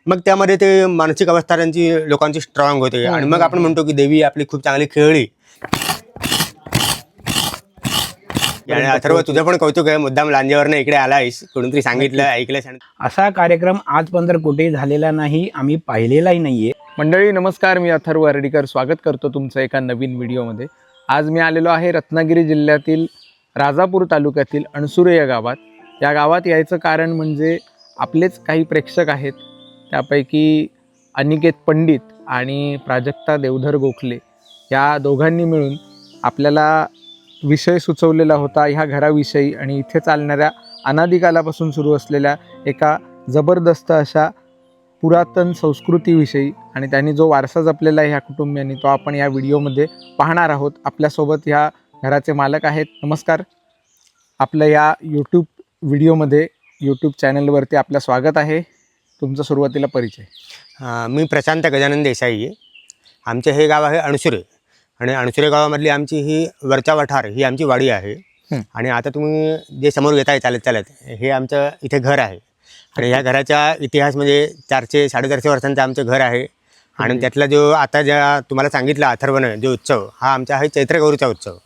मग त्यामध्ये ते मानसिक अवस्था त्यांची लोकांची स्ट्रॉंग होते आणि मग आपण म्हणतो की देवी आपली खूप चांगली खेळली. आणि अथर्व, तुझं पण कौतुक आहे, मुद्दाम लांजेवरनं इकडे आलायस, कोणीतरी सांगितलं, ऐकलंस. असा कार्यक्रम आजपर्यंत कुठेही झालेला नाही, आम्ही पाहिलेलाही नाहीये. मंडळी नमस्कार, मी अथर्व अर्डीकर स्वागत करतो तुमचं एका नवीन व्हिडिओमध्ये. आज मी आलेलो आहे रत्नागिरी जिल्ह्यातील राजापूर तालुक्यातील अणसुरे या गावात. या गावात यायचं कारण म्हणजे आपलेच काही प्रेक्षक आहेत, त्यापैकी अनिकेत पंडित आणि प्राजक्ता देवधर गोखले या दोघांनी मिळून आपल्याला विषय सुचवलेला होता ह्या घराविषयी आणि इथे चालणाऱ्या अनादिकालापासून सुरू असलेल्या एका जबरदस्त अशा पुरातन संस्कृतीविषयी, आणि त्यांनी जो वारसा जपलेला आहे ह्या कुटुंबियांनी तो आपण या व्हिडिओमध्ये पाहणार आहोत. आपल्यासोबत ह्या घराचे मालक आहेत. नमस्कार, आपलं या यूट्यूब व्हिडिओमध्ये यूट्यूब चॅनलवरती आपलं स्वागत आहे. तुमचा सुरुवातीला परिचय. मी प्रशांत गजानन देसाई आहे. आमचे हे गाव आहे अणसुरे, आणि अणसुरे गावामधली आमची ही वरचा वठार ही आमची वाडी आहे. आणि आता तुम्ही जे समोर येताय चालत चालत, हे आमचं इथे घर आहे. आणि ह्या घराचा इतिहास म्हणजे 400-450 वर्षांचं आमचं घर आहे. आणि त्यातला जो आता ज्या तुम्हाला सांगितलं अथर्वनं जो उत्सव, हा आमचा आहे चैत्रगौरीचा उत्सव.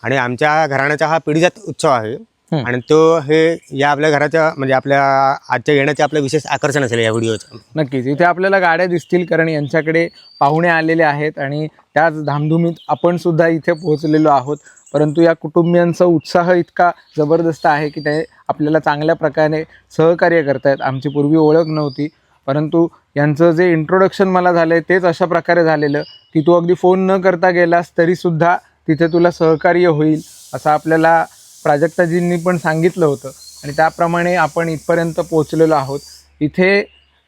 आणि आमच्या घराण्याचा हा पिढीजात उत्सव आहे. आणि तो हे या आपल्या घराच्या म्हणजे आपल्या आजच्या येण्याचे आपलं विशेष आकर्षण असेल या व्हिडिओचं. नक्कीच इथे आपल्याला गाड्या दिसतील, कारण यांच्याकडे पाहुणे आलेले आहेत आणि त्याच धामधुमीत आपण सुद्धा इथे पोहोचलेलो आहोत. परंतु या कुटुंबियांचा उत्साह इतका जबरदस्त आहे की ते आपल्याला चांगल्या प्रकारे सहकार्य करतायत. आमची पूर्वी ओळख नव्हती, परंतु यांचं जे इंट्रोडक्शन मला झालं आहे तेच अशा प्रकारे झालेलं की तू अगदी फोन न करता गेलास तरीसुद्धा तिथे तुला सहकार्य होईल असं आपल्याला प्राजक्ताजींनी पण सांगितलं होतं. आणि त्याप्रमाणे आपण इथपर्यंत पोहोचलेलो आहोत. इथे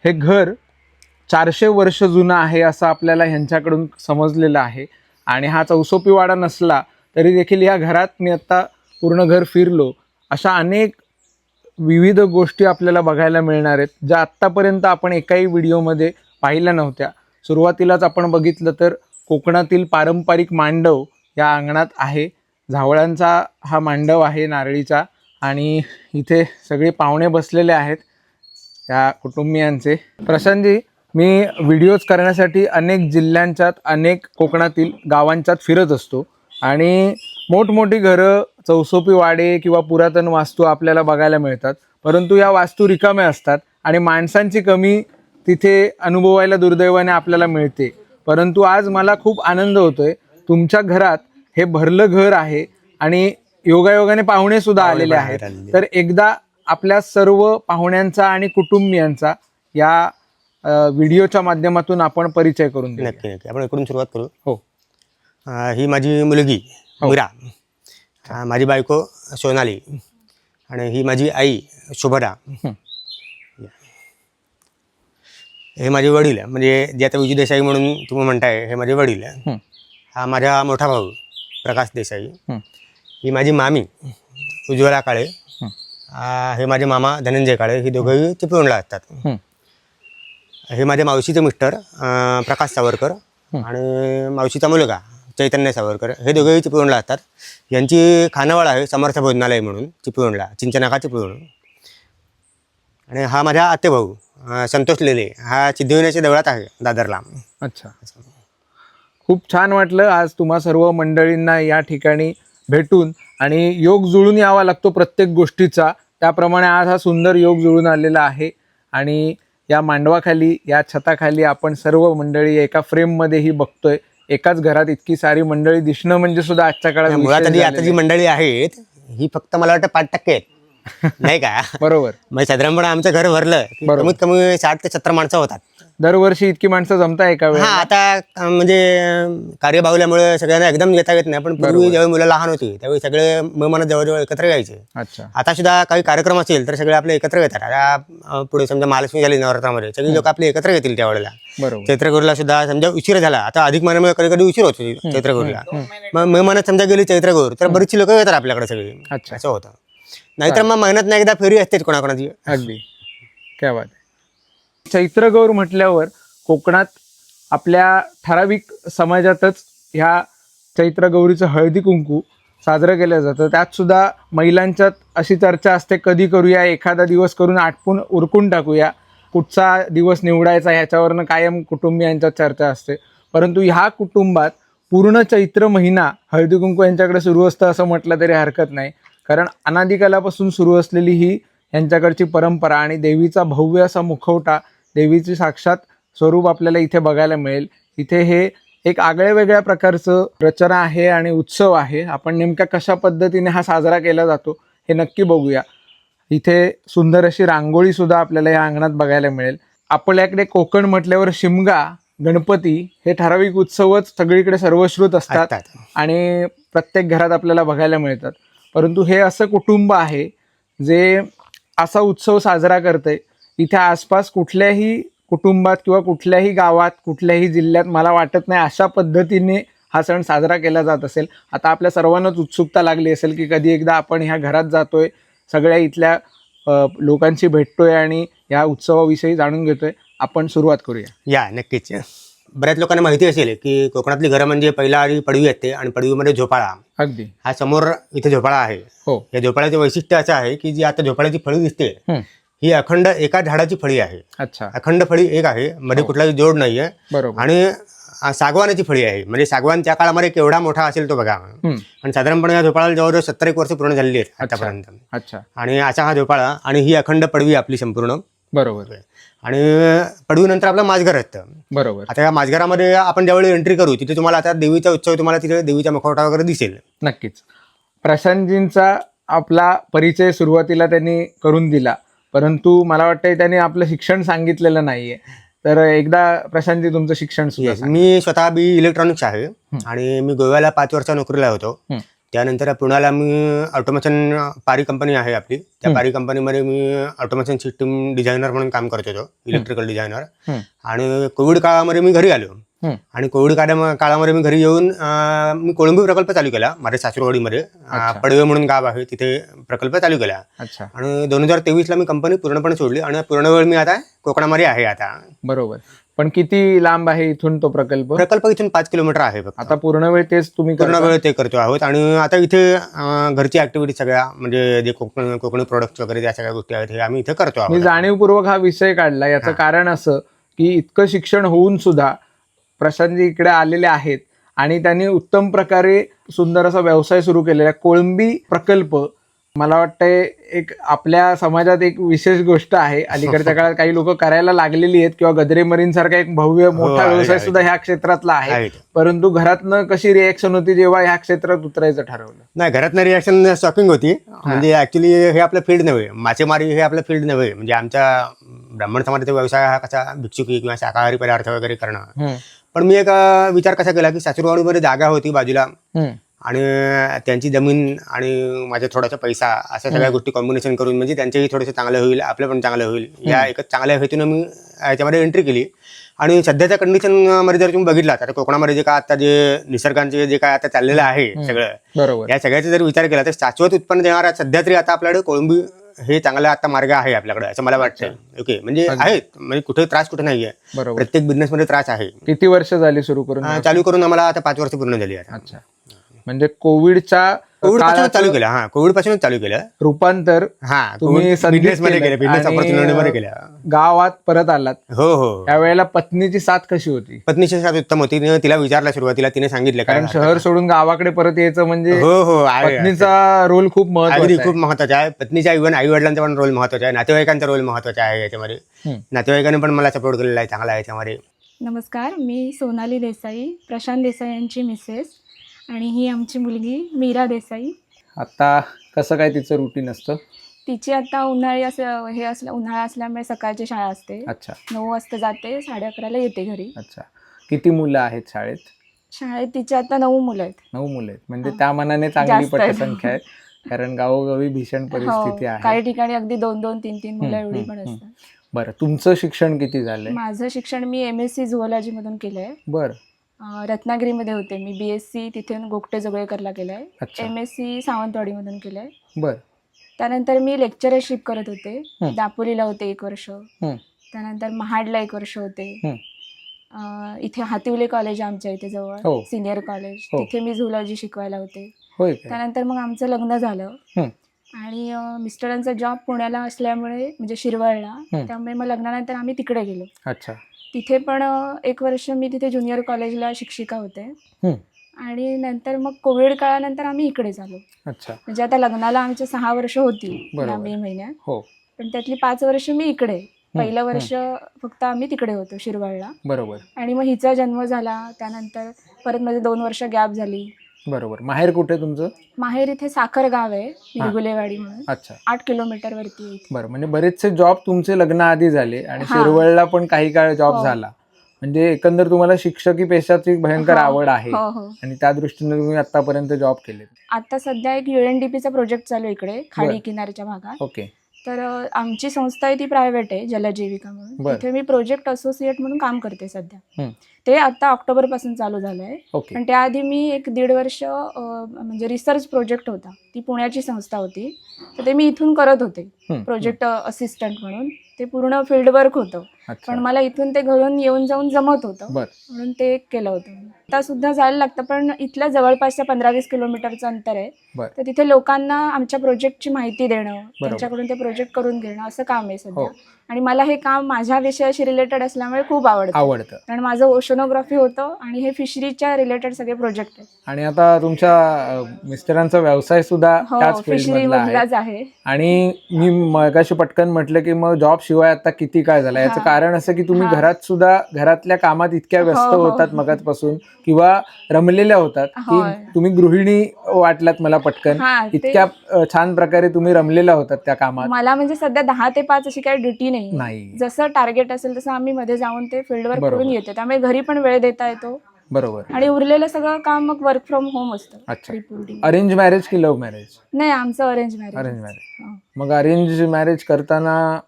हे घर 400 वर्ष जुनं आहे असं आपल्याला ह्यांच्याकडून समजलेलं आहे. आणि हा चौसोपीवाडा नसला तरी देखील या घरात मी आत्ता पूर्ण घर फिरलो, अशा अनेक विविध गोष्टी आपल्याला बघायला मिळणार आहेत ज्या आत्तापर्यंत आपण एकाही व्हिडिओमध्ये पाहिल्या नव्हत्या. सुरुवातीलाच आपण बघितलं तर कोकणातील पारंपरिक मांडव या अंगणात आहे. झावळांचा हा मांडव आहे नारळीचा, आणि इथे सगळे पाहुणे बसलेले आहेत या कुटुंबियांचे. प्रशांतजी, मी व्हिडिओज करण्यासाठी अनेक जिल्ह्यांच्यात अनेक कोकणातील गावांच्यात फिरत असतो आणि मोठमोठी घरं, चौसोपी वाडे किंवा पुरातन वास्तू आपल्याला बघायला मिळतात, परंतु या वास्तू रिकाम्या असतात आणि माणसांची कमी तिथे अनुभवायला दुर्दैवाने आपल्याला मिळते. परंतु आज मला खूप आनंद होतोय, तुमच्या घरात हे भरलं घर आहे आणि योगायोगाने पाहुणे सुद्धा आलेले आहेत. तर एकदा आपल्या सर्व पाहुण्यांचा आणि कुटुंबियांचा या व्हिडिओच्या माध्यमातून आपण परिचय करून देऊ. नक्की नक्की आपण इकडून सुरुवात करू. हो. ही माझी मुलगी मीरा, माझी बायको सोनाली, आणि ही माझी आई शुभदा. हे माझे वडील म्हणजे जे आता विजू देसाई म्हणून तुम्ही म्हणताय, हे माझे वडील. हा माझा मोठा भाऊ प्रकाश देसाई. ही माझी मामी उज्ज्वला काळे. हे माझे मामा धनंजय काळे. ही दोघंही चिपळूणला असतात. हे माझ्या मावशीचे मिस्टर प्रकाश सावरकर आणि मावशीचा मुलगा चैतन्य सावरकर, हे दोघंही चिपळूणला असतात. यांची खानावळ आहे समर्थ भोजनालय म्हणून चिपळूणला, चिंचनाका चिपळूण. आणि हा माझा आतेभाऊ संतोष लेले, हा सिद्धिविनायकच्या देवळात आहे दादरला. अच्छा, खूप छान वाटलं आज तुम्हा सर्व मंडळींना या ठिकाणी भेटून. आणि योग जुळून यावा लागतो प्रत्येक गोष्टीचा, त्याप्रमाणे आज हा सुंदर योग जुळून आलेला आहे. आणि या मांडवाखाली, या छताखाली आपण सर्व मंडळी एका फ्रेममध्येही बघतोय. एकाच घरात इतकी सारी मंडळी दिसणं म्हणजे सुद्धा आजच्या काळात मुळात आता जी मंडळी आहेत ही फक्त मला वाटतं 5% आहेत, नाही का? बरोबर. म्हणजे साधारणपणे आमचं घर भरलं की कमीत कमी 60 ते 70 माणसं होतात दरवर्षी. इतकी माणसं जमताय का? हा, आता म्हणजे कार्य बाहुल्यामुळे सगळ्यांना एकदम येता येत नाही, पण पूर्वी ज्यावेळी मुलं लहान होती त्यावेळी सगळे मेहमान जवळजवळ एकत्र यायचे. अच्छा. आता सुद्धा काही कार्यक्रम असेल तर सगळे आपले एकत्र येतात. आता पुढे समजा महालक्ष्मी झाली नवरात्रामध्ये, सगळी लोक आपले एकत्र येतील त्यावेळेला. बरोबर. चैत्रगौरीला सुद्धा समजा उशीर झाला, आता अधिक महिन्यामुळे कधी कधी उशीर होतो चैत्रगौरीला, मग मेहमानात समजा गेली चैत्रगौर तर बरीचशी लोक येतात आपल्याकडे सगळी. अच्छा. असं होतं. नाहीतर मग महिन्यात नाही एकदा फेरी असतेच कोणाकोणाची. अगदी क्या बात आहे. चैत्रगौर म्हटल्यावर कोकणात आपल्या ठराविक समाजातच ह्या चैत्रगौरीचं हळदी कुंकू साजरं केलं जातं. त्यात सुद्धा महिलांच्यात अशी चर्चा असते, कधी करूया, एखादा दिवस करून आटपून उरकून टाकूया. कुठचा दिवस निवडायचा ह्याच्यावरनं कायम कुटुंबियांच्यात चर्चा असते. परंतु ह्या कुटुंबात पूर्ण चैत्र महिना हळदी कुंकू यांच्याकडे सुरू असतं असं म्हटलं तरी हरकत नाही. कारण अनादिकालापासून सुरू असलेली ही यांच्याकडची परंपरा आणि देवीचा भव्य असा मुखवटा, देवीची साक्षात स्वरूप आपल्याला इथे बघायला मिळेल. इथे हे एक आगळ्या वेगळ्या प्रकारचं रचना आहे आणि उत्सव आहे. आपण नेमक्या कशा पद्धतीने हा साजरा केला जातो हे नक्की बघूया. इथे सुंदर अशी रांगोळी सुद्धा आपल्याला या अंगणात बघायला मिळेल. आपल्याकडे कोकण म्हटल्यावर शिमगा, गणपती हे ठराविक उत्सवच सगळीकडे सर्वश्रुत असतात आणि प्रत्येक घरात आपल्याला बघायला मिळतात. परंतु हे असं कुटुंब आहे जे असा उत्सव साजरा करतंय. इथे आसपास कुठल्याही कुटुंबात किंवा कुठल्याही गावात, कुठल्याही जिल्ह्यात मला वाटत नाही अशा पद्धतीने हा सण साजरा केला जात असेल. आता आपल्या सर्वांनाच उत्सुकता लागली असेल की कधी एकदा आपण ह्या घरात जातोय, सगळ्या इथल्या लोकांशी भेटतोय आणि या उत्सवाविषयी जाणून घेतोय. आपण सुरुवात करूया. या नक्कीच. बऱ्याच लोकांना माहिती असेल की कोकणातली घरं म्हणजे पहिला आधी पडवी येते आणि पडवीमध्ये झोपाळा. अगदी. हा समोर इथे झोपाळा आहे. हो. या झोपाळ्याचं वैशिष्ट्य असं आहे की जी आता झोपाळ्याची फळी दिसते ही अखंड एका झाडाची फळी आहे. अच्छा. अखंड फळी एक आहे, मध्ये कुठलाही जोड नाहीये. बरोबर. आणि सागवानाची फळी आहे. म्हणजे सागवान त्या काळामध्ये केवढा मोठा असेल तो बघा. आणि साधारणपणे या झोपाळ्याला जवळजवळ 70 वर्ष पूर्ण झालेली आहेत आतापर्यंत. अच्छा. आणि असा हा झोपाळा आणि ही अखंड पडवी आपली संपूर्ण. बरोबर. आणि पडवीनंतर आपलं माझघर असतं. बरोबर. आता या माझघरामध्ये आपण ज्यावेळी एंट्री करू तिथे तुम्हाला आता देवीचा उत्सव, तुम्हाला तिथे देवीचा मुखवटा वगैरे दिसेल. नक्कीच. प्रशांतजींचा आपला परिचय सुरुवातीला त्यांनी करून दिला, परंतु मला वाटतंय त्यांनी आपलं शिक्षण सांगितलेलं नाहीये. तर एकदा प्रशांतजी तुमचं शिक्षण सुद्धा सांगा. मी स्वतः बी इलेक्ट्रॉनिक्स आहे आणि मी गोव्याला 5 वर्ष नोकरीला होतो. त्यानंतर पुण्याला मी ऑटोमेशन पारी कंपनी आहे आपली, त्या पारी कंपनीमध्ये मी ऑटोमेशन सिस्टीम डिझायनर म्हणून काम करत होतो, इलेक्ट्रिकल डिझायनर. आणि कोविड काळामध्ये मी घरी आलो आणि कोविड काळामध्ये मी घरी येऊन मी कोळंबी प्रकल्प चालू केला माझ्या सासूरवाडीमध्ये. पडवे म्हणून गाव आहे तिथे प्रकल्प चालू केला. आणि 2023ला मी कंपनी पूर्णपणे सोडली आणि पूर्ण वेळ मी आता कोकणामध्ये आहे आता. बरोबर. पण किती लांब आहे इथून तो प्रकल्प? प्रकल्प इथून 5 किलोमीटर आहे. आता पूर्ण वेळ तेच तुम्ही पूर्ण वेळ ते करतो आहोत. आणि आता इथे घरची ऍक्टिव्हिटी सगळ्या म्हणजे जे कोकणी प्रोडक्ट वगैरे त्या सगळ्या गोष्टी आहेत हे आम्ही इथे करतो आहोत. मी जाणीवपूर्वक हा विषय काढला. याचं कारण असं की इतकं शिक्षण होऊन सुद्धा प्रशांतजी इकडे आलेले आहेत आणि त्यांनी उत्तम प्रकारे सुंदर असा व्यवसाय सुरू केलेला. कोळंबी प्रकल्प मला वाटतंय एक आपल्या समाजात एक विशेष गोष्ट आहे. अलीकडच्या काळात काही लोक करायला लागलेली आहेत किंवा गद्रे मरीन सारखा एक भव्य मोठा व्यवसाय सुद्धा ह्या क्षेत्रातला आहे. परंतु घरातनं कशी रिएक्शन होती जेव्हा ह्या क्षेत्रात उतरायचं ठरवलं? नाही, घरातनं रिएक्शन शॉकिंग होती. म्हणजे ऍक्च्युली हे आपलं फील्ड नव्हे, मासेमारी हे आपलं फील्ड नव्हे. म्हणजे आमच्या ब्राह्मण समाजाचा व्यवसाय हा कसा भिक्षुकी किंवा शाकाहारी पदार्थ वगैरे करणं. पण मी एक विचार कसा केला की सासूरवाडीमध्ये जागा होती बाजूला आणि त्यांची जमीन आणि माझा थोडासा पैसा अशा सगळ्या गोष्टी कॉम्बिनेशन करून म्हणजे त्यांचेही थोडेसे चांगलं होईल, आपलं पण चांगलं होईल या एकच चांगल्या हेतून मी याच्यामध्ये एंट्री केली. आणि सध्याच्या कंडिशनमध्ये जर तुम्ही बघितला तर कोकणामध्ये जे काय आता जे निसर्गांचे जे काय आता चाललेलं आहे सगळं, बरोबर, या सगळ्याचा जर विचार केला तर शाश्वत उत्पन्न देणारा सध्या तरी आता आपल्याकडे कोळंबी हे चांगला आता मार्ग आहे आपल्याकडे असं मला वाटतं. ओके, म्हणजे आहेत, म्हणजे कुठे त्रास कुठे नाहीये. प्रत्येक बिझनेसमध्ये त्रास आहे. किती वर्ष झाली सुरू करून? चालू करून आम्हाला आता 5 वर्ष पूर्ण झाली आता. अच्छा, म्हणजे कोविड पासूनच चालू केलं. हा, कोविड पासूनच चालू केलं रूपांतर. तुम्ही बिझनेस मध्ये केलं, बिझनेस ऑपॉर्च्युनिटीमध्ये केलं, गावात परत आलात. हो. त्यावेळेला पत्नीची साथ कशी होती? पत्नीची साथ उत्तम होती. तिला विचारलं सुरुवातीला, तिने सांगितलं कारण शहर सोडून गावाकडे परत यायचं म्हणजे हो पत्नीचा रोल खूप महत्त्वाचा, खूप महत्वाचा आहे. पत्नीच्या इव्हन आई वडिलांचा पण रोल महत्वाचा आहे, नातेवाईकांचा रोल महत्वाचा आहे याच्यामध्ये. नातेवाईकांनी पण मला सपोर्ट केलेला आहे चांगला आहे याच्यामध्ये. नमस्कार, मी सोनाली देसाई, प्रशांत देसाई यांची मिसेस, आणि ही आमची मुलगी मीरा देसाई. आता कसं काय तिचं रुटीन असतं? तिची आता उन्हाळा असल्यामुळे सकाळची शाळा असते. अच्छा. 9 वाजता जाते, 11:30ला येते घरी. अच्छा. किती मुलं आहेत शाळेत? शाळेत तिची आता 9 मुलं आहेत. 9 मुलं आहेत, म्हणजे त्या मनाने चांगली पटसंख्या आहे. कारण गावोगावी भीषण परिस्थिती आहे. काही ठिकाणी अगदी 2-2, 3-3 मुलं एवढी पण असतात. बरं, तुमचं शिक्षण किती झालंय? माझं शिक्षण मी MSc झुओलॉजी मधून केलंय. बरं. रत्नागिरीमध्ये होते मी. BSc तिथे गोगटे जोगळेकरला केलंय. MSc सावंतवाडी मधून केलंय. बरं. त्यानंतर मी लेक्चरशिप करत होते. दापोलीला होते 1 वर्ष. त्यानंतर महाडला 1 वर्ष होते. इथे हातिवले कॉलेज आमच्या इथे जवळ, सिनियर कॉलेज, तिथे मी झुओलॉजी शिकवायला होते. त्यानंतर मग आमचं लग्न झालं. आणि मिस्टरांचा जॉब पुण्याला असल्यामुळे म्हणजे शिरवळला, त्यामुळे मग लग्नानंतर आम्ही तिकडे गेलो. अच्छा. तिथे पण 1 वर्ष मी तिथे ज्युनियर कॉलेजला शिक्षिका होते आणि नंतर मग कोविड काळानंतर आम्ही इकडेच आलो. अच्छा. म्हणजे आता लग्नाला आमची 6 वर्ष होती या बरोबर. मे महिन्यात, हो. पण त्यातली 5 वर्ष मी इकडे. पहिलं वर्ष फक्त आम्ही तिकडे होतो शिरवळला. बरोबर. आणि मग हिचा जन्म झाला, त्यानंतर परत माझे 2 वर्ष गॅप झाली. बरोबर. माहेर कुठे तुमचं? माहेर इथे साखर गाव आहे, निरगुलेवाडी म्हणून. अच्छा. 8 किलोमीटरवरती आहे इथे. बरं, म्हणजे बरेचसे जॉब तुमचे लग्नाआधी झाले आणि हा. शिरवळला पण काही काळ जॉब हो. झाला. म्हणजे एकंदर तुम्हाला शिक्षकी पेशाची भयंकर हो. आवड आहे हो हो. आणि त्या दृष्टीने तुम्ही आतापर्यंत जॉब केले. आता सध्या एक UNDPचा प्रोजेक्ट चालू आहे इकडे खाडी किनाऱ्याच्या भागात. ओके. तर आमची संस्था आहे ती प्रायव्हेट आहे, जलजीविका म्हणून. बरं. तिथे मी प्रोजेक्ट असोसिएट म्हणून काम करते सध्या. हं. ते आता ऑक्टोबरपासून चालू झालं आहे. ओके. पण त्याआधी मी 1-1.5 वर्ष म्हणजे रिसर्च प्रोजेक्ट होता, ती पुण्याची संस्था होती, तर ते मी इथून करत होते प्रोजेक्ट असिस्टंट म्हणून. ते पूर्ण फील्ड वर्क होतं, अच्छा. पण मला इथून ते घरून येऊन जाऊन जमत होतं, बरं. म्हणून ते केलं होतं. आता सुद्धा जायला लागतं, पण इथल्या जवळपासच्या 15-20 किलोमीटरचं अंतर आहे. बरं. तर तिथे लोकांना आमच्या प्रोजेक्टची माहिती देणं, त्यांच्याकडून ते प्रोजेक्ट करून घेणं असं काम आहे सध्या. आणि मला हे काम माझ्या विषयाशी रिलेटेड असल्यामुळे खूप आवडतं. कारण माझं ओशनोग्राफी होतं आणि हे फिशरीच्या रिलेटेड सगळे प्रोजेक्ट आहेत. आणि आता तुमच्या मिस्टरांचा व्यवसाय सुद्धा त्याच फिशरी फील्डमधला मधलाच आहे. आणि मी मगाशी पटकन म्हटलं की मग जॉब शिवाय आता किती काय झालं. याचं कारण असं की तुम्ही घरात सुद्धा घरातल्या कामात इतक्या व्यस्त होतात मगाचपासून किंवा रमलेल्या होतात की तुम्ही गृहिणी वाटलात मला पटकन. इतक्या छान प्रकारे तुम्ही रमलेल्या होतात त्या कामात. मला म्हणजे सध्या 10 ते 5 अशी काही ड्युटी नाही. जसं टार्गेट असेल तसं आम्ही मध्ये जाऊन ते फील्डवर करून येतो, त्यामुळे घरी पण वेळ देता येतो. बरोबर. आणि उरलेलं सगळं काम मग वर्क फ्रॉम होम असतं. अच्छा. अरेंज मॅरेज की लव्ह मॅरेज? नाही, आमचं अरेंज मॅरेज. Arrange marriage. मग अरेंज मॅरेज करताना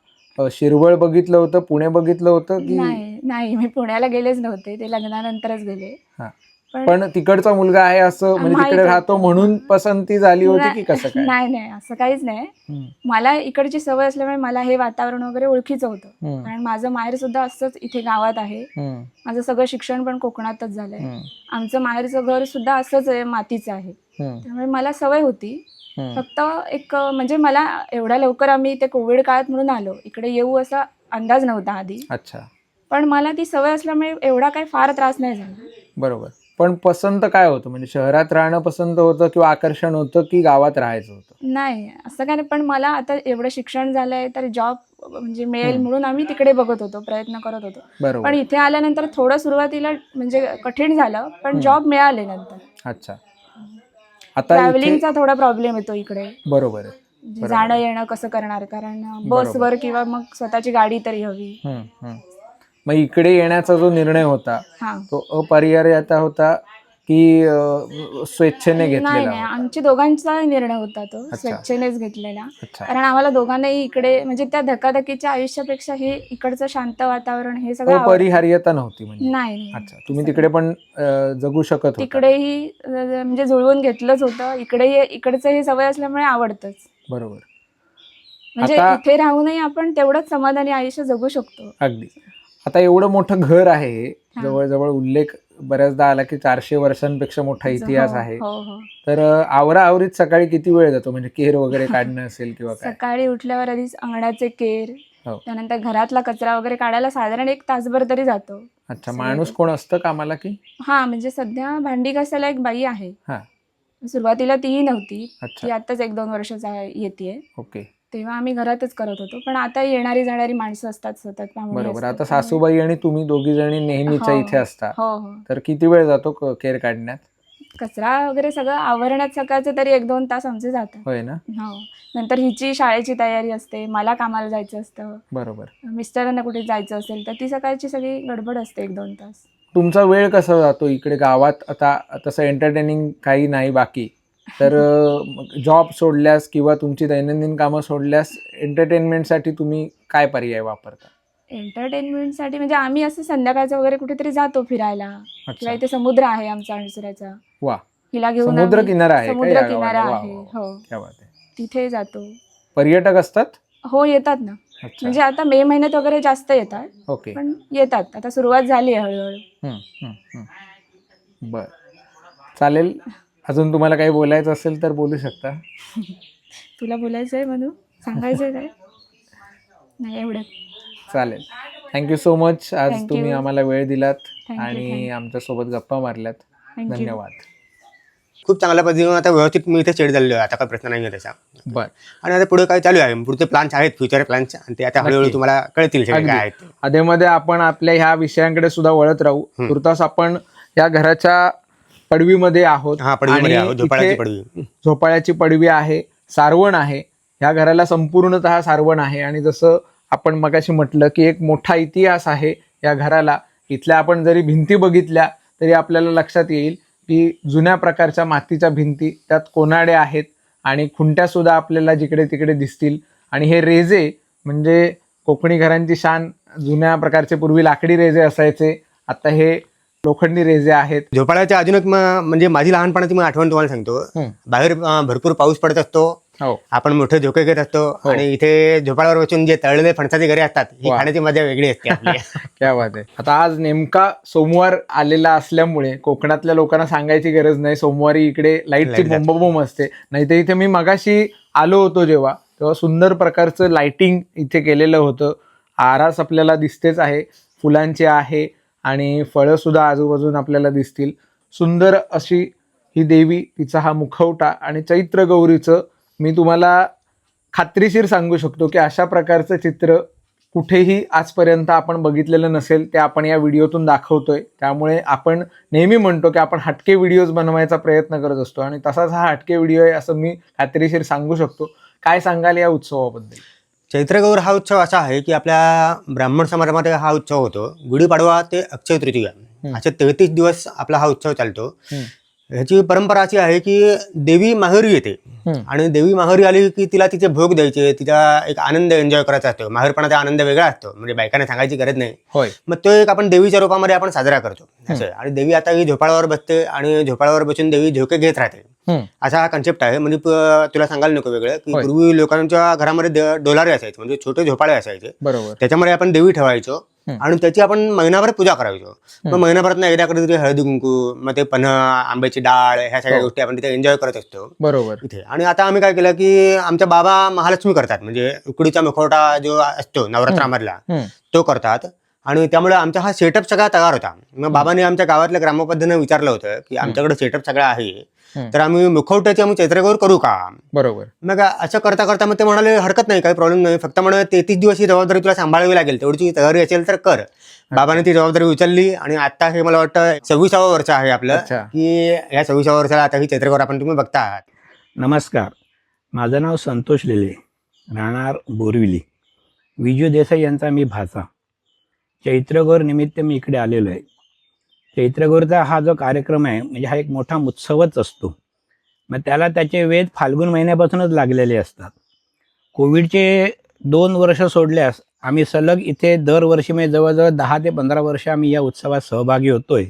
शिरवळ बघितलं होतं, पुणे बघितलं होतं की? नाही, मी पुण्याला गेलेच नव्हते, ते लग्नानंतरच गेले. पण तिकडचा मुलगा आहे असं म्हणजे तिकडे राहतो म्हणून पसंती झाली होती की कसं काय? नाही, असं काहीच नाही. मला इकडची सवय असल्यामुळे मला हे वातावरण वगैरे ओळखीचं होतं. कारण माझं माहेर सुद्धा असंच इथे गावात आहे. माझं सगळं शिक्षण पण कोकणातच झालंय. आमचं माहेरचं घर सुद्धा असंच आहे, मातीचं आहे. त्यामुळे मला सवय होती. फक्त एक म्हणजे मला एवढ्या लवकर आम्ही ते कोविड काळात म्हणून आलो इकडे येऊ असा अंदाज नव्हता आधी. अच्छा. पण मला ती सवय असल्यामुळे एवढा काही फार त्रास नाही झाला. बरोबर. पण पसंत काय होतं, म्हणजे शहरात राहणं पसंत होतं किंवा आकर्षण होतं की गावात राहायचं होतं? नाही, असं काय नाही. पण मला आता एवढं शिक्षण झालंय तर जॉब म्हणजे मिळेल म्हणून आम्ही तिकडे बघत होतो, प्रयत्न करत होतो. पण इथे आल्यानंतर थोडं सुरुवातीला म्हणजे कठीण झालं, पण जॉब मिळाले नंतर. अच्छा. आता ट्रॅव्हलिंगचा थोडा प्रॉब्लेम येतो इकडे. बरोबर. जाणं येणं कसं करणार, कारण बसवर किंवा मग स्वतःची गाडी तरी हवी. मग इकडे येण्याचा जो निर्णय होता तो अपरिहार्यता होता की स्वेच्छेने घेतलेला? नाही, आमची दोघांचा निर्णय होता तो स्वेच्छेनेच घेतलेला. कारण आम्हाला दोघांनाही इकडे म्हणजे त्या धकाधकीच्या आयुष्यापेक्षा हे इकडचं शांत वातावरण हे सगळं अपरिहार्यता नव्हती म्हणजे? नाही. अच्छा. तुम्ही तिकडे पण जगू शकत होता? तिकडेही म्हणजे जुळवून घेतलंच होतं. इकडचं हे सवय असल्यामुळे आवडतंच. बरोबर. म्हणजे इथे राहूनही आपण तेवढंच समाधानी आयुष्य जगू शकतो. अगदी. आता एवढं मोठं घर आहे, जवळजवळ उल्लेख बऱ्याचदा आला की 400 वर्षांपेक्षा मोठा इतिहास आहे. तर आवराआवरीत सकाळी किती वेळ जातो, म्हणजे केर वगैरे काढणं असेल किंवा काय? सकाळी उठल्यावर आधीच अंगणाचे केर, त्यानंतर घरातला कचरा वगैरे काढायला साधारण 1 तासभर तरी जातो. अच्छा. माणूस कोण असतं कामाला की? म्हणजे सध्या भांडी घासायला एक बाई आहे. सुरुवातीला तीही नव्हती, ती आताच 1-2 वर्षाचा येते. ओके. तेव्हा आम्ही घरातच करत होतो, पण आता येणारी जाणारी माणसं असतात सतत. बरोबर. आता सासूबाई आणि तुम्ही दोघी जणी नेहमीच्या इथे असता, तर किती वेळ जातो केर काढण्यात? कचरा वगैरे सगळं आवरण्यात सकाळचे तरी 1-2 तास आमचे जातात. होय ना? नंतर हिची शाळेची तयारी असते, मला कामाला जायचं असतं. बरोबर. मिस्टरांना कुठे जायचं असेल तर ती सकाळची सगळी गडबड असते 1-2 तास. तुमचा वेळ कसा जातो इकडे गावात? आता तसं एंटरटेनिंग काही नाही बाकी, तर जॉब सोडल्यास किंवा तुमची दैनंदिन कामं सोडल्यास एंटरटेनमेंटसाठी तुम्ही काय पर्याय वापरता? एंटरटेनमेंटसाठी म्हणजे आम्ही असं संध्याकाळचं वगैरे कुठेतरी जातो फिरायला, किंवा इथे समुद्र आहे आमचा अणसुऱ्याचा. वा. हिला घेऊन समुद्र किनारा आहे? तिथे जातो. पर्यटक असतात? हो, येतात ना. म्हणजे आता मे महिन्यात वगैरे जास्त येतात. ओके. पण येतात, आता सुरुवात झाली आहे हळूहळू. बर, चालेल. अजून तुम्हाला काही बोलायचं असेल तर बोलू शकता. तुला बोलायचं आहे म्हणून सांगायचं आहे काय? नाही एवढंच. चालेल. Thank you so much. आज Thank तुम्ही you. आम्हाला वेळ दिलात Thank you, आणि thank you. आमच्यासोबत गप्पा मारल्यात. Thank you. धन्यवाद. खूप चांगल्या पद्धतीने आता व्यवस्थित मी इथे सेट झालेलो आहे, आता काही प्रश्न नाही आहे त्याचा. बर. आणि आता पुढे काय चालू आहे, पुढचे प्लॅन्स आहेत, फ्युचर प्लॅन्स, आणि ते आता हळूहळू नक्की. तुम्हाला कळतील सगळे काय आहेत ते. अधेमध्ये आपण आपल्या ह्या विषयांकडे सुद्धा वळत राहू. तुर्तास आपण या घराच्या पडवीमध्ये आहोत. हा, पडवीमध्ये आणि आहोत, झोपाळ्याची इथे पडवी. झोपाळ्याची पडवी आहे, सारवण आहे. या घराला संपूर्णतः सारवण आहे. आणि जसं आपण मगाशी म्हटलं की एक मोठा इतिहास आहे या घराला. इथल्या आपण जरी भिंती बघितल्या तरी आपल्याला लक्षात येईल की जुन्या प्रकारच्या मातीच्या भिंती, त्यात कोनाडे आहेत आणि खुंट्या सुद्धा आपल्याला जिकडे तिकडे दिसतील. आणि हे रेजे म्हणजे कोकणी घरांची शान. जुन्या प्रकारचे पूर्वी लाकडी रेजे असायचे, आता हे लोखंडी रेजे आहेत. झोपाळ्याच्या अजून एक म्हणजे माझी लहानपणाची मी आठवण तुम्हाला सांगतो. बाहेर भरपूर पाऊस पडत असतो, हो, आपण मोठे झोके घेत असतो, आणि इथे झोपाळ्यावर बसून जे तळलेले फणसाचे घरे असतात, ही वा. खाण्याची मजा वेगळी असते आपली. क्या बात आहे. आता आज नेमका सोमवार आलेला असल्यामुळे कोकणातल्या लोकांना सांगायची गरज नाही, सोमवारी इकडे लाईटची Light बोंबाबोंब असते. नाही तर इथे मी मगाशी आलो होतो जेव्हा, तेव्हा सुंदर प्रकारचं लाइटिंग इथे केलेलं होतं. आरास आपल्याला दिसतेच आहे, फुलांची आहे आणि फळं सुद्धा आजूबाजून आपल्याला दिसतील. सुंदर अशी ही देवी, तिचा हा मुखवटा, आणि चैत्र गौरीचं मी तुम्हाला खात्रीशीर सांगू शकतो की अशा प्रकारचं चित्र कुठेही आजपर्यंत आपण बघितलेलं नसेल. ते आपण या व्हिडिओतून दाखवतोय. त्यामुळे आपण नेहमी म्हणतो की आपण हटके व्हिडिओज बनवायचा प्रयत्न करत असतो, आणि तसाच हा हटके व्हिडिओ आहे असं मी खात्रीशीर सांगू शकतो. काय सांगाल या उत्सवाबद्दल? चैत्रगौर हा उत्सव असा आहे की आपल्या ब्राह्मण समाजामध्ये हा उत्सव होतो. गुढीपाडवा ते अक्षय तृतीया असे 33 दिवस आपला हा उत्सव चालतो. ह्याची परंपरा अशी आहे की देवी माहेरी येते, आणि देवी माहेरी आली की तिला तिचे भोग द्यायचे, तिचा एक आनंद एन्जॉय करायचा असतो. माहेरपणाचा आनंद वेगळा असतो, म्हणजे बायकांना सांगायची गरज नाही. होय. मग तो एक आपण देवीच्या रूपामध्ये आपण साजरा करतो असं. आणि देवी आता ही झोपाळ्यावर बसते, आणि झोपाळ्यावर बसून देवी झोके घेत राहते, असा हा कन्सेप्ट आहे. म्हणजे तुला सांगायला नको वेगळं की पूर्वी लोकांच्या घरामध्ये डोलारे असायचे, म्हणजे छोटे झोपाळे असायचे. बरोबर. त्याच्यामध्ये आपण देवी ठेवायचो आणि त्याची आपण महिनाभर पूजा करायचो. मग महिनाभरात एकदा कधीतरी हळदी कुंकू, मग ते पन्ह, आंब्याची डाळ, ह्या सगळ्या गोष्टी आपण तिथे एन्जॉय करत असतो. बरोबर. इथे. आणि आता आम्ही काय केलं की आमच्या बाबा महालक्ष्मी करतात, म्हणजे उकडीचा मुखवटा जो असतो नवरात्रामधला तो करतात. आणि त्यामुळे आमचा हा सेटअप सगळा तयार होता. मग बाबांनी आमच्या गावातल्या ग्रामपद्धतीने विचारलं होतं की आमच्याकडे सेटअप सगळा आहे, तर आम्ही मुखवट्याची आम्ही चैत्रगौर करू का? बरोबर. मग असं करता करता मग ते म्हणाले हरकत नाही, काही प्रॉब्लेम नाही, फक्त म्हणे 33 दिवस ही जबाबदारी तुला सांभाळावी लागेल, तेवढी तयारी असेल तर कर. बाबाने ती जबाबदारी उचलली, आणि आता हे मला वाटतं 26वा वर्ष आहे आपलं, की या 26व्या वर्षाला आता ही चैत्रगौर आपण तुम्ही बघता आहात. नमस्कार, माझं नाव संतोष लेले, राहणार बोरिवली. विजू देसाई यांचा मी भाचा. चैत्रगौर निमित्त मी इकडे आलेलो आहे. चैत्रगौरचा हा जो कार्यक्रम आहे, म्हणजे हा एक मोठा उत्सवच असतो. मग त्याला त्याचे वेध फाल्गुन महिन्यापासूनच लागलेले असतात. कोविडचे 2 वर्ष सोडल्यास आम्ही सलग इथे दरवर्षी म्हणजे जवळजवळ 10 ते 15 वर्ष आम्ही या उत्सवात सहभागी होतोय.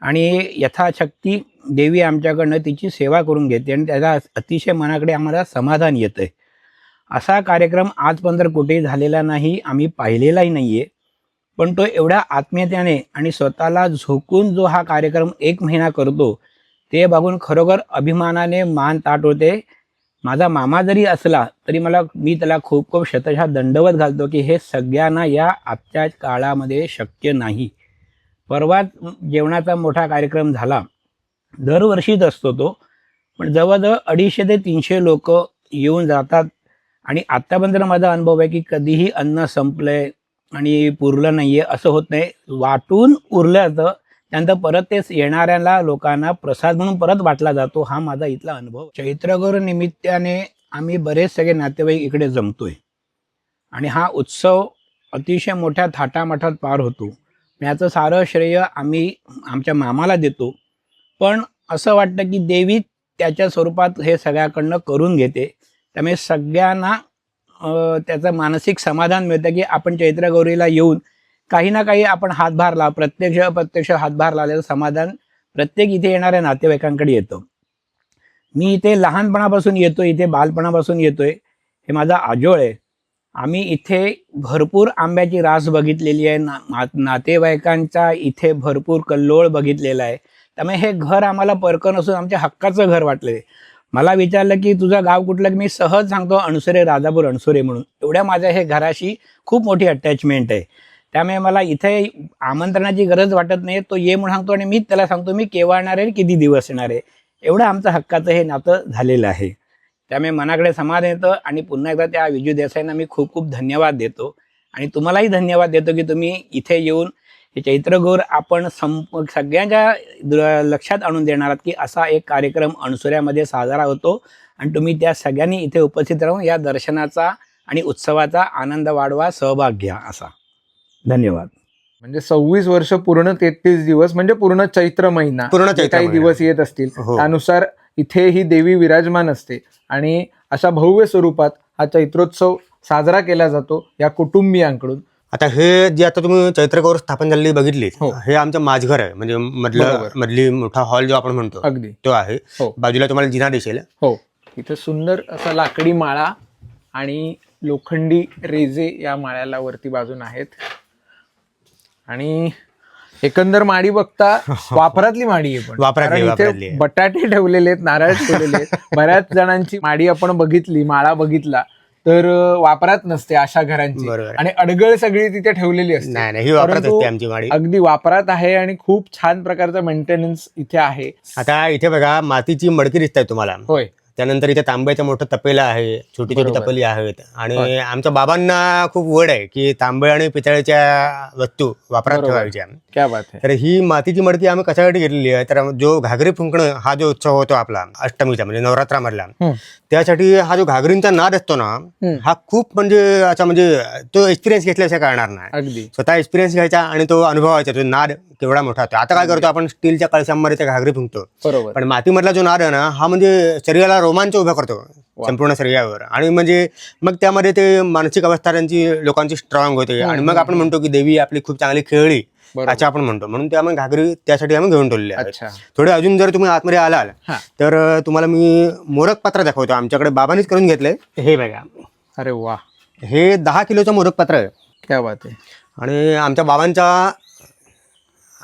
आणि यथाशक्ती देवी आमच्याकडनं तिची सेवा करून घेते, आणि त्याचा अतिशय मनाकडे आम्हाला समाधान येतं आहे. असा कार्यक्रम आजपर्यंत कुठेही झालेला नाही, आम्ही पाहिलेलाही नाही आहे. पण तो एवढ्या आत्मीयतेने आणि स्वतःला झोकून जो हा कार्यक्रम 1 महिना करतो, ते बघून खरोखर अभिमानाने मान ताठ होते. माझा मामा जरी असला तरी मी त्याला खूप खूप शतशः दंडवत घालतो की हे सगळ्यांना या आजच्या काळामध्ये शक्य नाही. परवाच जेवणाचा मोठा कार्यक्रम झाला, दरवर्षीच असतो तो, पण जवळजवळ 250 ते 300 लोक येऊन जातात. आणि आत्तापर्यंत माझा अनुभव आहे की कधीही अन्न संपलंय आणि पुरलं नाही आहे असं होत नाही. वाटून उरलं जातं, त्यानंतर परत तेच येणाऱ्यांना लोकांना प्रसाद म्हणून परत वाटला जातो. हा माझा इथला अनुभव. चैत्रगौर निमित्ताने आम्ही बरेच सगळे नातेवाईक इकडे जमतोय, आणि हा उत्सव अतिशय मोठ्या थाटामाटात पार होतो. याचं सारं श्रेय आम्ही आमच्या मामाला देतो. पण असं वाटतं की देवी त्याच्या स्वरूपात हे सगळ्याकडनं करून घेते. त्यामुळे सगळ्यांना त्याचं मानसिक समाधान मिळतं की आपण चैत्रगौरीला येऊन काही ना काही आपण हातभार प्रत्यक्ष हातभार लावल्याचं समाधान प्रत्येक इथे येणाऱ्या नातेवाईकांकडे येतं. मी इथे लहानपणापासून येतोय, इथे बालपणापासून येतोय. हे माझा आजोळ आहे. आम्ही इथे भरपूर आंब्याची रास बघितलेली आहे, नातेवाईकांचा इथे भरपूर कल्लोळ बघितलेला आहे. त्यामुळे हे घर आम्हाला परक नसून आमच्या हक्काचं घर वाटले. मला विचारलं की तुझं गाव कुठलं, की मी सहज सांगतो अणसुरे, राजापूर अणसुरे म्हणून. एवढ्या माझ्या हे घराशी खूप मोठी अटॅचमेंट आहे. त्यामुळे मला इथे आमंत्रणाची गरज वाटत नाही. तो ये म्हणून सांगतो आणि मीच त्याला सांगतो मी केव्हा येणार आहे, किती दिवस येणार आहे. एवढं आमचं हक्काचं हे नातं झालेलं आहे. त्यामुळे मनाकडे समाधान येतं आणि पुन्हा एकदा त्या विजू देसाईंना मी खूप खूप धन्यवाद देतो आणि तुम्हालाही धन्यवाद देतो की तुम्ही इथे येऊन हे चैत्रगौर आपण सगळ्यांच्या लक्षात आणून देणार आहात की असा एक कार्यक्रम अणसुऱ्यामध्ये साजरा होतो आणि तुम्ही त्या सगळ्यांनी इथे उपस्थित राहून या दर्शनाचा आणि उत्सवाचा आनंद वाढवा, सहभाग घ्या असा. धन्यवाद. म्हणजे 26 वर्ष पूर्ण 33 दिवस म्हणजे पूर्ण चैत्र महिना, पूर्ण जे चैत्र काही महिना. दिवस येत असतील हो. त्यानुसार इथे ही देवी विराजमान असते आणि अशा भव्य स्वरूपात हा चैत्रोत्सव साजरा केला जातो या कुटुंबियांकडून. आता हे जे आता तुम्ही चैत्रगौर स्थापन झालेली बघितली, हो. हे आमचं माझघर आहे. म्हणजे बरोबर. मधली मोठा हॉल जो आपण म्हणतो अगदी. तो आहे. हो. बाजूला तुम्हाला जिना दिसेल. हो, इथे सुंदर असा लाकडी माळा आणि लोखंडी रेजे या माळ्याला वरती बाजून आहेत आणि एकंदर माडी बघता वापरातली माडी आहे. पण वापरातली कारण आहे. इथे बटाटे ठेवलेले आहेत, नारळ ठेवलेले आहेत. बऱ्याच जणांची माडी आपण बघितली, माळा बघितला तर वापरात नसते अशा घरांची बरोबर. आणि अडगळ सगळी तिथे ठेवलेली असते. नाही, ही वापरात परंतु असते आमची माडी. अगदी वापरात आहे आणि खूप छान प्रकारचं मेंटेनन्स इथे आहे. आता इथे बघा मातीची मडकी दिसत आहे तुम्हाला. होय. त्यानंतर इथे तांब्याचं मोठं तपेलं आहे, छोटी छोटी बरोबर. तपेली आहेत आणि होय. आमच्या बाबांना खूप वड आहे की तांबे आणि पितळेच्या वस्तू वापरात बरोबर. ठेवायच्या. क्या बात आहे. तर ही मातीची मडकी आम्ही कशासाठी घेतलेली आहे, तर जो घागरी फुंकणं हा जो उत्सव होतो आपला अष्टमीचा म्हणजे नवरात्रामधला, त्यासाठी हा जो घागरींचा नाद असतो ना, हा खूप म्हणजे असा म्हणजे तो एक्सपिरियन्स घेतल्याशिवाय कळणार नाही. अगदी स्वतः एक्सपिरियन्स घ्यायचा आणि तो अनुभवायचा, तो नाद केवढा मोठा होतो. आता काय करतो आपण, स्टीलच्या कळशांमध्ये त्या घागरी फुंकतो, बरोबर. पण मातीमधला जो नाद आहे ना, हा म्हणजे शरीराला रोमांच उभा करतो संपूर्ण शरीरावर. आणि म्हणजे मग त्यामध्ये ते मानसिक अवस्था त्यांची लोकांची स्ट्रॉंग होते आणि मग आपण म्हणतो की देवी आपली खूप चांगली खेळली बरोबर. असं आपण म्हणतो. म्हणून ते आम्ही घागरी त्यासाठी आम्ही घेऊन ठेवलेली आहे. अच्छा. थोडे अजून जर तुम्ही आतमध्ये आलाल हा. तर तुम्हाला मी मोरक पात्र दाखवतो. आमच्याकडे बाबांनीच करून घेतलंय. हे बघा, अरे वा, हे 10 किलोचं मोरक पात्र आहे क्या बात आहे. आणि आमच्या बाबांचा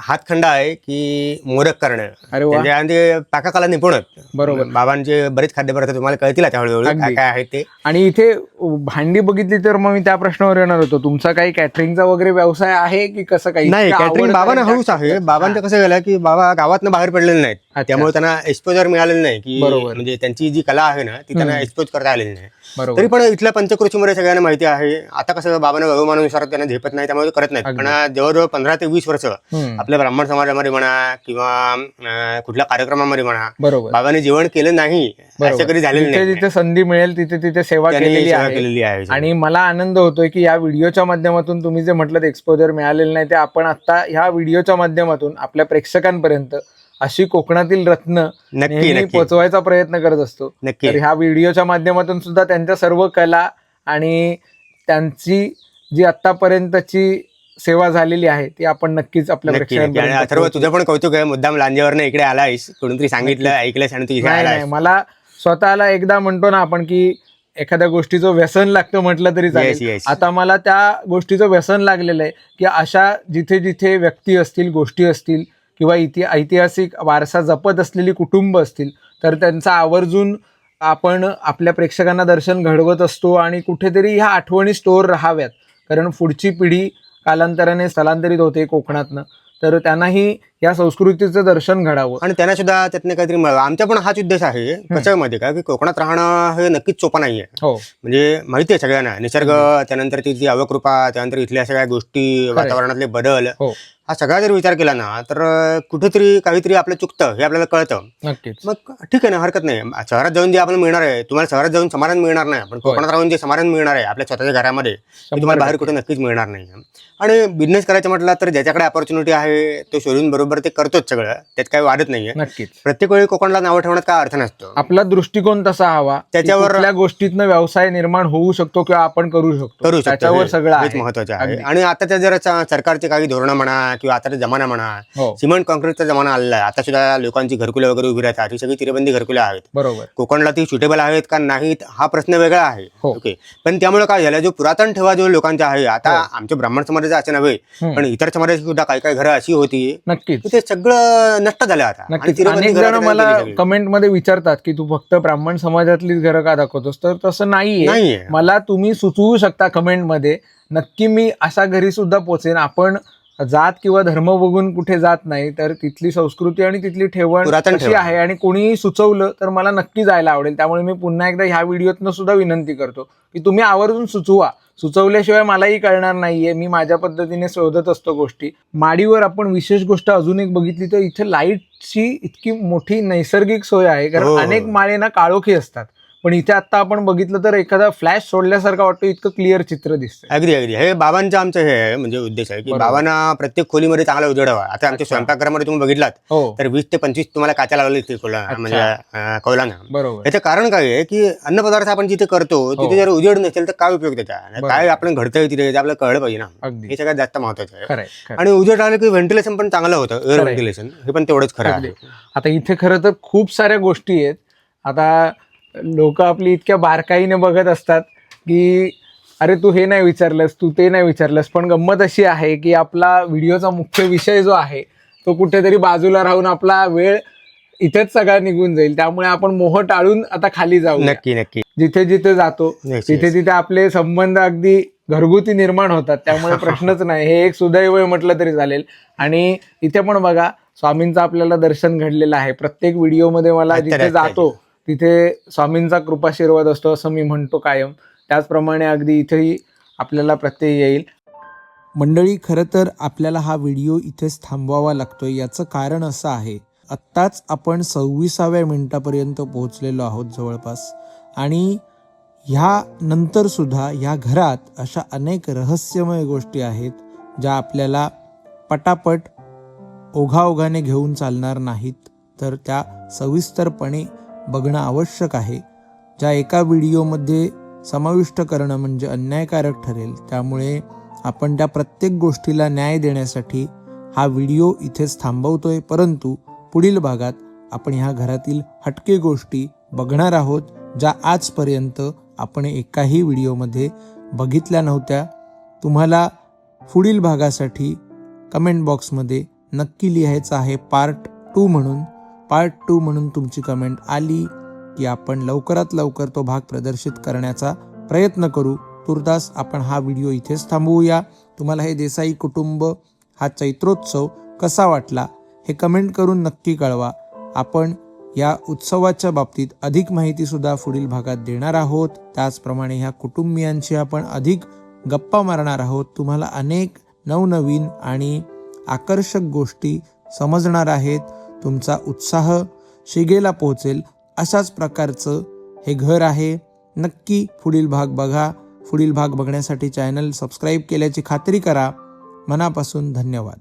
हातखंडा आहे की मोरक करणं. अरे वा. त्यांच्या- आणि ते पाककला निपुण आहेत. बरोबर. बाबांचे बरेच खाद्यपदार्थ तुम्हाला कळतील आता हळूहळू अगदी. काय काय आहेत ते. आणि इथे भांडी बघितली तर मग मी त्या प्रश्नावर येणार होतो, तुमचा काही कॅटरिंगचा वगैरे व्यवसाय आहे की कसं काही? नाही, इतकं कॅटरिंग आवड बाबांना कारण हौस आहे. जास्त- बाबांचं कसं झालं की बाबा गावातनं बाहेर पडलेले नाहीत, अच्छा. त्यामुळे त्यांना एक्सपोजर मिळालेलं नाही की बरोबर. म्हणजे त्यांची जी कला आहे ना ती त्यांना एक्सपोज करता आलेली नाही. बरोबर. तरी पण इथल्या पंचकृषीमध्ये सगळ्यांना माहिती आहे. आता कसं बाबांना वयोमानानुसार त्यांना झेपत नाही, त्यामुळे ते करत नाहीत. अगदी. पण जवळजवळ 15 ते 20 वर्ष हम्म. आपल्या ब्राह्मण समाजामध्ये म्हणा किंवा कुठल्या कार्यक्रमामध्ये म्हणा, बरोबर. बाबांनी जेवण केलं नाही असं कधी झालेलं जिथे नाही. जिथे संधी मिळेल तिथे तिथे सेवा त्यांनी केलेली सेवा आहे. केलेली आहे. आणि मला आनंद होतोय की या व्हिडिओच्या माध्यमातून तुम्ही जे म्हटलं एक्सपोजर मिळालेलं नाही, ते आपण आता ह्या व्हिडिओच्या माध्यमातून आपल्या प्रेक्षकांपर्यंत अशी कोकणातील रत्न नक्की नेहमी नक्की पोहोचवायचा प्रयत्न करत असतो. नक्की. तर ह्या व्हिडिओच्या माध्यमातून सुद्धा त्यांच्या सर्व कला आणि त्यांची जी आतापर्यंतची सेवा झालेली आहे ती आपण नक्कीच आपल्या नक्की नक्की. आणि प्रेक्षकांपर्यंत अथर्व पोहोचवू. तुझं पण कौतुक आहे. मुद्दाम लांजेवरनं इकडे आलायस, कोणीतरी सांगितलं ऐकलंस आणि तू इथे नाही नाही, आलायस. मला स्वतःला एकदा म्हणतो ना आपण की एखाद्या गोष्टीचं व्यसन लागतं म्हटलं तरी Yes, चालेल. yes. आता मला त्या गोष्टीचं व्यसन लागलेलं आहे की अशा जिथे जिथे व्यक्ती असतील, गोष्टी असतील किंवा ऐतिहासिक वारसा जपत असलेली कुटुंब असतील तर त्यांचा आवर्जून आपण आपल्या प्रेक्षकांना दर्शन घडवत असतो आणि कुठेतरी ह्या आठवणी स्टोअर राहाव्यात. कारण पुढची पिढी कालांतराने स्थलांतरित होते कोकणातनं, तर त्यांनाही या संस्कृतीचं दर्शन घडावं आणि त्यांना सुद्धा त्यातनं काहीतरी मिळावं. आमचा पण हाच उद्देश आहे. कसं मध्ये का की कोकणात राहणं हे नक्कीच सोपं नाहीये. हो. म्हणजे माहिती आहे सगळ्यांना, निसर्ग, त्यानंतर तिथली अवकृपा, त्यानंतर इथल्या सगळ्या गोष्टी, वातावरणातले बदल, हो, हा सगळा जर विचार केला ना तर कुठेतरी काहीतरी आपलं चुकतं हे आपल्याला कळतं. नक्कीच. मग ठीक आहे ना, हरकत नाही. शहरात जाऊन जे आपल्याला मिळणार आहे, तुम्हाला शहरात जाऊन समाधान मिळणार नाही, पण कोकणात राहून जे समाधान मिळणार आहे आपल्या स्वतःच्या घरामध्ये ते तुम्हाला बाहेर कुठे नक्कीच मिळणार नाही. आणि बिझनेस करायचं म्हटलं तर ज्याच्याकडे अपॉर्च्युनिटी आहे तो शोधून बरोबर ते करतोच सगळं, त्यात काही वाढत नाहीये. नक्कीच. प्रत्येक वेळी कोकणला नाव ठेवण्यात काय अर्थ नसतो. आपला दृष्टिकोन तसा हवा, त्याच्यावर- कुठल्या गोष्टीतनं व्यवसाय निर्माण होऊ शकतो किंवा आपण करू शकतो करू शकतो, त्याच्यावर सगळं हेच आहे. महत्वाचं आहे. अगदी. आणि आता त्या जर सरकारचे काही धोरणं म्हणा किंवा आताचा जमाना म्हणा, हो सिमेंट कॉन्क्रीटचा जमाना आलेला आहे. आता सुद्धा लोकांची घरकुले वगैरे उभी राहतात, ही सगळी चिरेबंदी घरकुले आहेत. बरोबर. कोकणला ती सुटेबल आहेत का नाहीत हा प्रश्न वेगळा आहे. हो. ओके, पण त्यामुळे काय झालं, जो पुरातन ठेवा जो लोकांचा आहे, आता हो. आमच्या ब्राह्मण समाजाचं असं नव्हे, हम्म. पण इतर समाजाची सुद्धा काही काही घरं अशी होती नक्कीच की ते सगळं नष्ट झालं आता. आणि नक्कीच. चिरेबंदी अनेक घरं जण आता मला गेली सगळी. कमेंटमध्ये विचारतात की तू फक्त ब्राह्मण समाजातलीच घरं का दाखवतोस, तर तसं नाहीये. नाहीये. मला तुम्ही सुचवू शकता कमेंटमध्ये, नक्की मी अशा घरी सुद्धा पोचेन. आपण जात किंवा धर्म बघून कुठे जात नाही, तर तिथली संस्कृती आणि तिथली ठेवण पुरातन कशी ठेवण. आहे आणि कोणीही सुचवलं तर मला नक्की जायला आवडेल. त्यामुळे मी पुन्हा एकदा ह्या व्हिडिओतनं सुद्धा विनंती करतो की तुम्ही आवर्जून सुचवा. सुचवल्याशिवाय मलाही कळणार नाहीये. मी माझ्या पद्धतीने शोधत असतो गोष्टी. माडीवर आपण विशेष गोष्ट अजून एक बघितली तर इथे लाईटची इतकी मोठी नैसर्गिक सोय आहे. कारण हो. अनेक माळे ना काळोखी असतात, पण इथे आता आपण बघितलं तर एखादा फ्लॅश सोडल्यासारखा वाटतो, इतकं क्लिअर चित्र दिसतंय. अगदी अगदी हे बाबांचं आमचं हे आहे, म्हणजे उद्देश आहे की बरोबर. बाबांना प्रत्येक खोलीमध्ये चांगला उजेड हवा. आता आमच्या अच्छा. स्वयंपाकघरामध्ये तुम्ही बघितलात हो तर 20 ते 25 तुम्हाला काचा लावली ते अच्छा. म्हणजे कौलाना. बरोबर. याचं कारण काय आहे की अन्नपदार्थ आपण जिथे करतो हो. तिथे जर उजेड नसेल तर काय उपयोग त्याचा, बरोबर. काय आपण घडतंय तिथे ते आपल्याला कळलं पाहिजे ना. अगदी हे सगळ्यात जास्त महत्वाचं आहे. खरंय खरंय. आणि उजेड आलं की व्हेंटिलेशन पण चांगलं होतं, एअर खरंय. व्हेंटिलेशन हे पण तेवढंच खरं अगदी. आहे. आता इथे खरं तर खूप साऱ्या गोष्टी आहेत. आता लोक आपली इतक्या बारकाईने बघत असतात की अरे तू हे नाही विचारलंस, तू ते नाही विचारलंस, पण गंमत अशी आहे की आपला व्हिडिओचा मुख्य विषय जो आहे तो कुठेतरी बाजूला राहून आपला वेळ इथेच सगळा निघून जाईल. त्यामुळे आपण मोह टाळून आता खाली जाऊ. नक्की नक्की. जिथे जिथे जातो Yes, तिथे yes. तिथे आपले संबंध अगदी घरगुती निर्माण होतात. त्यामुळे प्रश्नच नाही. हे एक सुदैव आहे म्हटलं तरी चालेल. आणि इथे पण बघा स्वामींचं आपल्याला दर्शन घडलेलं आहे. प्रत्येक व्हिडिओमध्ये मला अच्छा, जिथे अच्छा. जातो तिथे स्वामींचा कृपाशीर्वाद असतो असं मी म्हणतो कायम. त्याचप्रमाणे अगदी इथेही आपल्याला प्रत्यय येईल. मंडळी, खरं तर आपल्याला हा व्हिडिओ इथेच थांबवावा लागतोय. याचं कारण असं आहे, आत्ताच आपण 26व्या मिनिटापर्यंत पोहोचलेलो आहोत जवळपास. आणि ह्या नंतर सुद्धा ह्या घरात अशा अनेक रहस्यमय गोष्टी आहेत ज्या आपल्याला पटापट ओघाओघाने घेऊन चालणार नाहीत, तर त्या सविस्तरपणे बघणं आवश्यक आहे. ज्या एका व्हिडिओमध्ये समाविष्ट करणं म्हणजे अन्यायकारक ठरेल. त्यामुळे आपण त्या प्रत्येक गोष्टीला न्याय देण्यासाठी हा व्हिडिओ इथेच थांबवतोय. परंतु पुढील भागात आपण ह्या घरातील हटके गोष्टी बघणार आहोत, ज्या आजपर्यंत आपण एकाही व्हिडिओमध्ये बघितल्या नव्हत्या. तुम्हाला पुढील भागासाठी कमेंट बॉक्समध्ये नक्की लिहायचं आहे पार्ट 2 म्हणून. पार्ट 2 म्हणून तुमची कमेंट आली की आपण लवकरात लवकर तो भाग प्रदर्शित करण्याचा प्रयत्न करू. तुर्तास आपण हा व्हिडिओ इथेच थांबवूया. तुम्हाला हे देसाई कुटुंब हा चैत्रोत्सव कसा वाटला हे कमेंट करून नक्की कळवा. आपण या उत्सवाच्या बाबतीत अधिक माहितीसुद्धा पुढील भागात देणार आहोत. त्याचप्रमाणे ह्या कुटुंबियांशी आपण अधिक गप्पा मारणार आहोत. तुम्हाला अनेक नवनवीन आणि आकर्षक गोष्टी समजणार आहेत. तुमचा उत्साह शिगेला पोहोचेल अशाच प्रकारचं हे घर आहे. नक्की पुढील भाग बघा. पुढील भाग बघण्यासाठी चॅनल सबस्क्राईब केल्याची खात्री करा. मनापासून धन्यवाद.